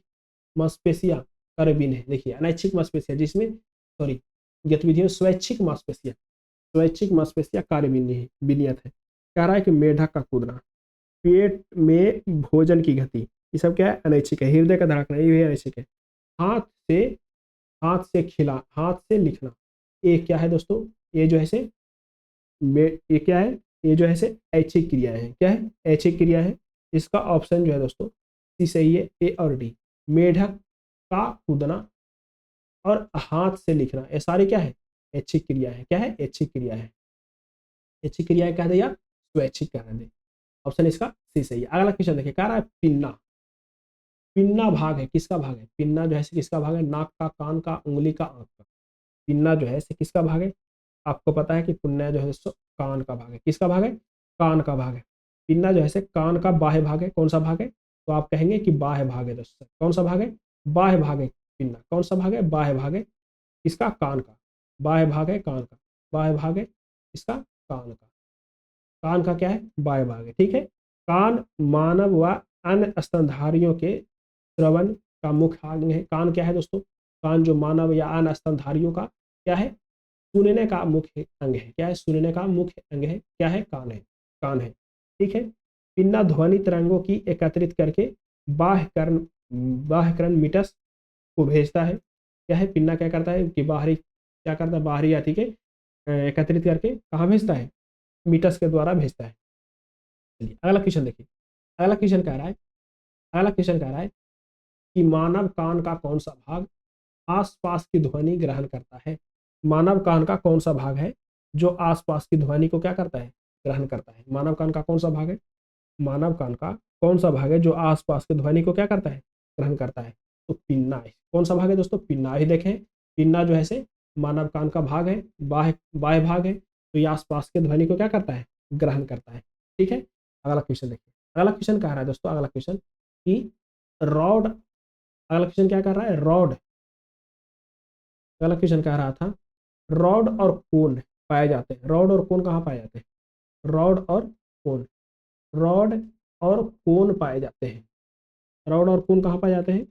मांसपेशियां कार्यबीन है। देखिए अनैच्छिक मांसपेशियां जिसमें सॉरी गतिविधियों स्वैच्छिक मांसपेशियां कार्यबीनियत है। कह रहा है कि मेढक का कूदना, पेट में भोजन की गति, ये सब क्या है? अनैच्छिक है। हृदय का धड़कना ये भी अनैच्छिक है। हाथ से हाथ से लिखना, ये क्या है दोस्तों? ये जो है से ये क्या है? ये जो है से ऐच्छिक क्रिया है। क्या है? ऐच्छिक क्रिया है। इसका ऑप्शन जो है दोस्तों सी सही है, ए और डी। मेढक का कूदना और हाथ से लिखना ये सारी क्या है? ऐच्छिक क्रिया है। क्या है? ऐच्छिक क्रिया है। ऐच्छिक क्रिया कह दे या स्वैच्छिक कह दे। ऑप्शन इसका सी सही है। अगला क्वेश्चन देखिए, कह रहा है पिन्ना। पिन्ना भाग है, किसका भाग है? पिन्ना जो है किसका भाग है? नाक का, कान का, उंगली का, आंख का। पिन्ना जो है किसका भाग है? आपको पता है कि पुन्ना जो है कान का भाग है। किसका भाग है? कान का भाग है। पिन्ना जो है कान का बाह्य भाग है। कौन सा भाग है? तो आप कहेंगे कि बाह्य भाग है दोस्तों। कौन सा भाग है? बाह्य भाग है। पिन्ना कौन सा भाग है? बाह्य भाग है। किसका? कान का। बाह्य भाग है कान का। बाह्य भाग है इसका कान का। कान का क्या है? बाह्य भाग है। ठीक है, कान मानव व अन्य स्तनधारियों के श्रवण का मुख्य अंग है। कान क्या है दोस्तों? कान जो मानव या अन्य स्तनधारियों का क्या है? सुनने का मुख्य अंग है। क्या है? सुनने का मुख्य अंग है। क्या है? कान है। कान है। ठीक है, पिन्ना ध्वनि तरंगों की एकत्रित करके बाह्य कर्ण मीटस को भेजता है। क्या है? पिन्ना क्या करता है कि बाहरी क्या करता है? बाहरी याति के एकत्रित करके कहाँ भेजता है? मीटस के द्वारा भेजता है। चलिए अगला क्वेश्चन देखिए। अगला क्वेश्चन कह रहा है अगला क्वेश्चन कह रहा है कि मानव कान का कौन सा भाग आसपास की ध्वनि ग्रहण करता है? मानव कान का कौन सा भाग है जो आसपास की ध्वनि को क्या करता है? ग्रहण करता है। मानव कान का कौन सा भाग है? मानव कान का कौन सा भाग है जो आसपास की ध्वनि को क्या करता है? ग्रहण करता है। तो पिन्ना है। कौन सा भाग है दोस्तों? पिन्ना ही देखें। पिन्ना जो है से मानव कान का भाग है, बाह्य बाह्य भाग है। तो ये आसपास के ध्वनि को क्या करता है? ग्रहण करता है। ठीक है, अगला क्वेश्चन देखिए। अगला क्वेश्चन कह रहा है दोस्तों, अगला क्वेश्चन कि रॉड। अगला क्वेश्चन क्या कर रहा है? रॉड। अगला क्वेश्चन कह रहा था रॉड और कोन पाए जाते हैं। रॉड और कोन कहाँ पाए जाते हैं? रॉड और कोन। रॉड और कोन पाए जाते हैं। रॉड और कोन कहाँ पाए जाते हैं?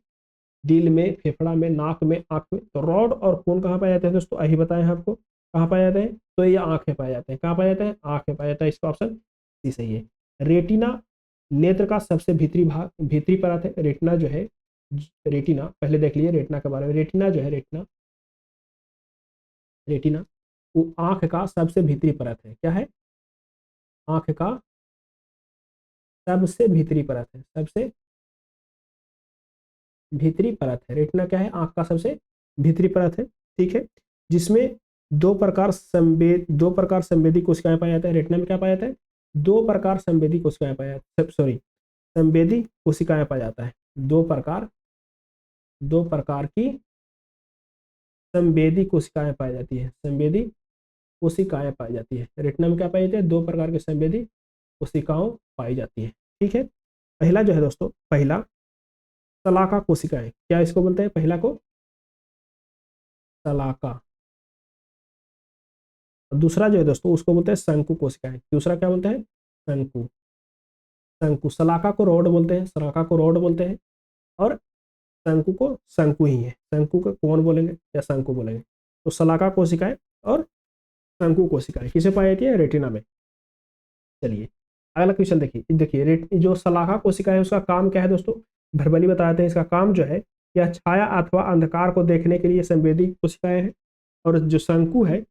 दिल में, फेफड़ा में, नाक में, आंख में। तो रॉड और कोन कहाँ पाए जाते हैं दोस्तों? यही बताएं आपको कहाँ पाए जाते हैं। तो ये आंख में पाए जाते हैं। कहाँ पाए जाते हैं? आंख में पाए जाता है। इसका ऑप्शन सी सही है। रेटिना नेत्र का सबसे भीतरी भाग, भीतरी परत है। रेटिना जो है, रेटिना पहले देख लीजिए रेटिना के बारे में। रेटिना जो है, रेटिना रेटिना वो आंख का सबसे भीतरी परत है। क्या है? आंख का सबसे भीतरी परत है। सबसे भीतरी परत है रेटिना। क्या है? आंख का सबसे भीतरी परत है। ठीक है, जिसमें दो प्रकार संवेदी कोशिकाएं पाई जाते हैं। रेटिना में क्या पाया जाता है? दो प्रकार संवेदी कोशिकाएं पाया सॉरी संवेदी कोशिकाएं पाया जाता है। दो प्रकार की संवेदी कोशिकाएं पाई जाती है। संवेदी कोशिकाएं पाई जाती है। रेटिना में क्या पाई जाती है? दो प्रकार की संवेदी कोशिकाओं पाई जाती है। ठीक है, पहला जो है दोस्तों, पहला शलाका कोशिकाएं। क्या इसको बोलते हैं? पहला को शलाका। दूसरा जो है दोस्तों उसको बोलते हैं शंकु कोशिकाएं। दूसरा क्या बोलते हैं? शंकु। शंकु। शलाका को रॉड बोलते हैं। शलाका को रॉड बोलते हैं और शंकु को शंकु ही है। शंकु को कौन बोलेंगे या शंकु बोलेंगे? तो शलाका कोशिकाएं और शंकु कोशिकाएं किसे पाई जाती है? रेटिना में। चलिए अगला क्वेश्चन देखिए। देखिए जो शलाका कोशिका है उसका काम क्या है दोस्तों? भरबली बताते हैं। इसका काम जो है यह छाया अथवा अंधकार को देखने के लिए संवेदी कोशिकाएं हैं। और जो शंकु है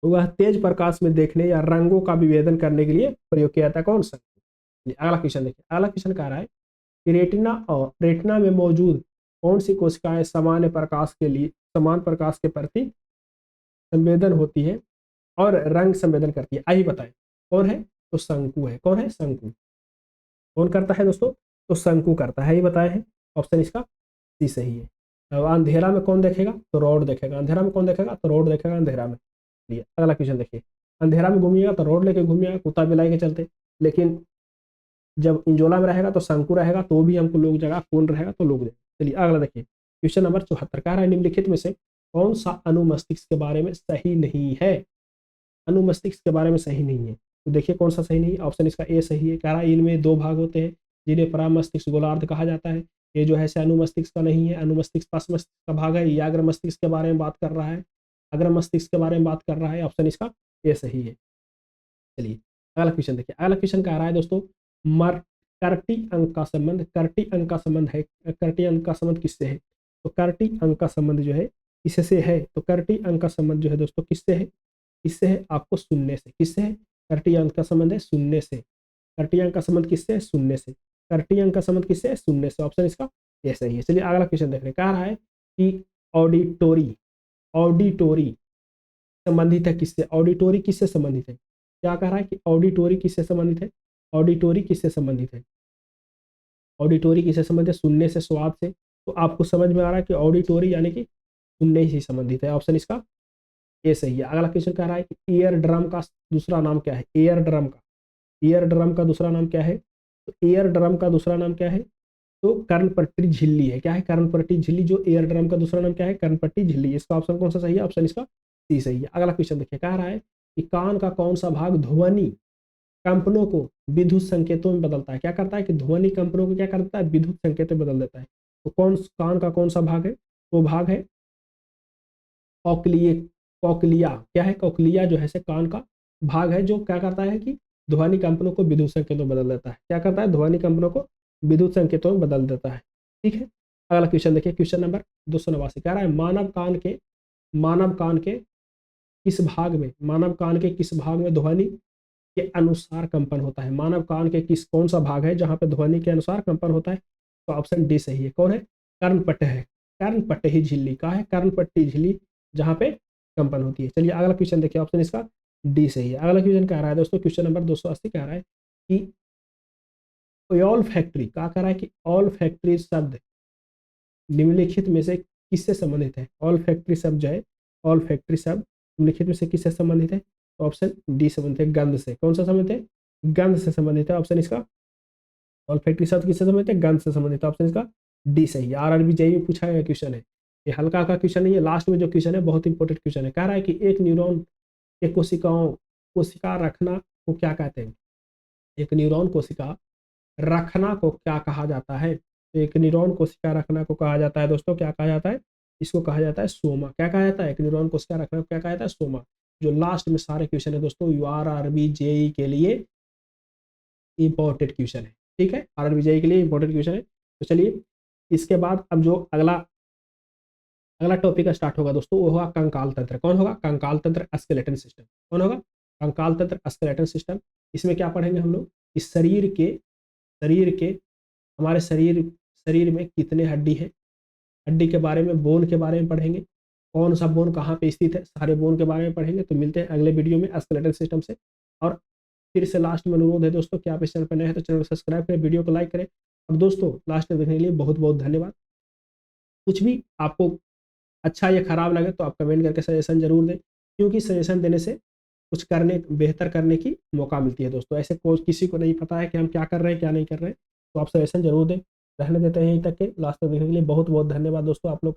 वह तेज प्रकाश में देखने या रंगों का विभेदन करने के लिए प्रयोग किया जाता है। कौन? शंकु। अगला क्वेश्चन देखिए, अगला क्वेश्चन कह रहा है कि रेटिना में मौजूद कौन सी कोशिकाएं समान प्रकाश के प्रति संवेदन होती है और रंग संवेदन करती है, आइए बताएं। कौन है? तो शंकु है। कौन है? शंकु। कौन करता है दोस्तों? तो शंकु करता है, ये बताए हैं। ऑप्शन इसका सी सही है। अब अंधेरा में कौन देखेगा? तो रॉड देखेगा। अंधेरा में कौन देखेगा? तो रॉड देखेगा अंधेरा में। लिए अगला क्वेश्चन देखिए, अंधेरा में घूमिएगा तो रॉड लेके घूमिएगा कुत्ता बिलाई के चलते, लेकिन जब इंजोला में रहेगा तो शंकु रहेगा, तो भी हमको लोग जगह, कौन रहेगा तो लोग देगा। चलिए अगला देखिए, क्वेश्चन नंबर 74 कह रहा है निम्नलिखित में से कौन सा अनुमस्तिष्क के बारे में सही नहीं है? अनुमस्तिष्क के बारे में सही नहीं है, तो देखिए कौन सा सही नहीं है। ऑप्शन इसका ए सही है। कह रहा है इनमें दो भाग होते हैं जिन्हें परामस्तिष्क गोलार्ध कहा जाता है। ये जो है अनुमस्तिष्क का नहीं है, अनुमस्तिष्क पश्च मस्तिष्क का भाग है। ये अग्र मस्तिष्क के बारे में बात कर रहा है, अग्र मस्तिष्क के बारे में बात कर रहा है। ऑप्शन इसका ए सही है। चलिए अगला क्वेश्चन देखिए, अगला क्वेश्चन कह रहा है दोस्तों कर्टी अंक का संबंध, कर्टी अंक का संबंध है, कर्टी अंक का संबंध किससे है? तो कर्टी अंक का संबंध जो है किससे है? तो कर्टी अंक का संबंध जो है दोस्तों किससे है? किससे है? आपको सुनने से। किससे है? कर्टी अंक का संबंध है सुनने से। कर्टी अंक का संबंध किससे है? सुनने से। कर्टी अंक का संबंध किससे है? सुनने से। ऑप्शन इसका ये सही है। चलिए अगला क्वेश्चन देख रहे हैं, कह रहा है कि ऑडिटोरी ऑडिटोरी संबंधित है किससे? ऑडिटोरी किससे संबंधित है? क्या कह रहा है कि ऑडिटोरी किससे संबंधित है? ऑडिटोरी किससे संबंधित है? ऑडिटोरी किससे संबंधित है? सुनने से, स्वाद से। तो आपको समझ में आ रहा है कि ऑडिटोरी यानी कि सुनने से संबंधित है। ऑप्शन इसका ये सही है। अगला क्वेश्चन कह रहा है कि ईयर ड्रम का दूसरा नाम क्या है? ईयर ड्रम का, ईयर ड्रम का दूसरा नाम क्या है? तो ईयर ड्रम का दूसरा नाम क्या है? तो कर्णपट्टी झिल्ली है। क्या है? कर्णपट्टी झिल्ली। जो ईयर ड्रम का दूसरा नाम क्या है? कर्णपट्टी झिल्ली। इसका ऑप्शन कौन सा सही है? ऑप्शन इसका सी सही है। अगला क्वेश्चन देखिए, कह रहा है कि कान का कौन सा भाग ध्वनि कंपनों को विद्युत संकेतों में बदलता है? क्या करता है कि ध्वनि कंपनों को क्या करता है? विद्युत संकेतों में बदल देता है। तो कान का कौन सा भाग है? वो भाग है कॉकलिए कॉकलिया। क्या है? कॉकलिया जो है कान का भाग है जो क्या करता है कि ध्वनि कंपनों को विद्युत संकेतों में बदल देता है। क्या करता है? ध्वनि कंपनों को विद्युत संकेतों में बदल देता है। ठीक है। अगला क्वेश्चन देखिए, क्वेश्चन नंबर 289 कह रहा है मानव कान के किस भाग में ध्वनि के अनुसार कंपन होता है? मानव कान के कौन सा भाग है जहां पे ध्वनि के अनुसार कंपन होता है? तो ऑप्शन डी सही है। कौन है? कर्णपट्ट है। कर्णपट्टी झिल्ली का है, कर्णपट्टी झिल्ली जहां पे कंपन होती है। चलिए अगला क्वेश्चन देखिए, ऑप्शन इसका डी सही है। अगला क्वेश्चन कह रहा है दोस्तों, क्वेश्चन नंबर 280 कह रहा है कि ऑल फैक्ट्री, क्या कह रहा है कि ऑल फैक्ट्री शब्द निम्नलिखित में से किससे संबंधित है? ऑल फैक्ट्री शब्द जो है, ऑल फैक्ट्री शब्द निम्नलिखित में से किससे संबंधित है? तो ऑप्शन डी संबंधित है, गंध से। कौन सा संबंधित है? गंध से संबंधित है। ऑप्शन इसका ऑल फैक्ट्री शब्द किससे संबंधित है? गंध से संबंधित है। ऑप्शन इसका डी सही है। आरआरबी जेईई में पूछा गया क्वेश्चन है, ये हल्का का क्वेश्चन नहीं है। लास्ट में जो क्वेश्चन है बहुत इंपॉर्टेंट क्वेश्चन है। कह रहा है कि एक न्यूरॉन के कोशिका रखना को क्या कहते हैं? एक न्यूरॉन कोशिका रखना को क्या कहा जाता है? तो एक न्यूरॉन कोशिका रखना को कहा जाता है दोस्तों, क्या कहा जाता है? इसको कहा जाता है सोमा। क्या कहा जाता है? एक न्यूरॉन कोशिका रखना को क्या कहा जाता है? सोमा। जो लास्ट में सारे क्वेश्चन है दोस्तों आरआरबी जेईई के लिए इंपॉर्टेंट क्वेश्चन है। ठीक है, आरआरबी जेईई के लिए इंपॉर्टेंट क्वेश्चन है। तो चलिए इसके बाद अब जो अगला टॉपिक स्टार्ट होगा दोस्तों, वो होगा कंकाल तंत्र। कौन होगा? कंकाल तंत्र स्केलेटन सिस्टम। कौन होगा? कंकाल तंत्र स्केलेटन सिस्टम। इसमें क्या पढ़ेंगे हम लोग? इस शरीर के हमारे शरीर में कितने हड्डी है, हड्डी के बारे में, बोन के बारे में पढ़ेंगे। कौन सा बोन कहाँ पे स्थित है, सारे बोन के बारे में पढ़ेंगे। तो मिलते हैं अगले वीडियो में स्केलेटन सिस्टम से। और फिर से लास्ट में अनुरोध है दोस्तों कि आप इस चैनल पर नए हैं तो चैनल को सब्सक्राइब करें, वीडियो को लाइक करें। और दोस्तों लास्ट में देखने के लिए बहुत बहुत धन्यवाद। कुछ भी आपको अच्छा या खराब लगे तो आप कमेंट करके सजेशन जरूर दें, क्योंकि सजेशन देने से कुछ बेहतर करने की मौका मिलती है दोस्तों। ऐसे कोई किसी को नहीं पता है कि हम क्या कर रहे हैं क्या नहीं कर रहे हैं, तो आप सजेशन जरूर दें। रहने देते हैं यहीं तक के। लास्ट तक देखने के लिए बहुत बहुत धन्यवाद दोस्तों आप लोग का।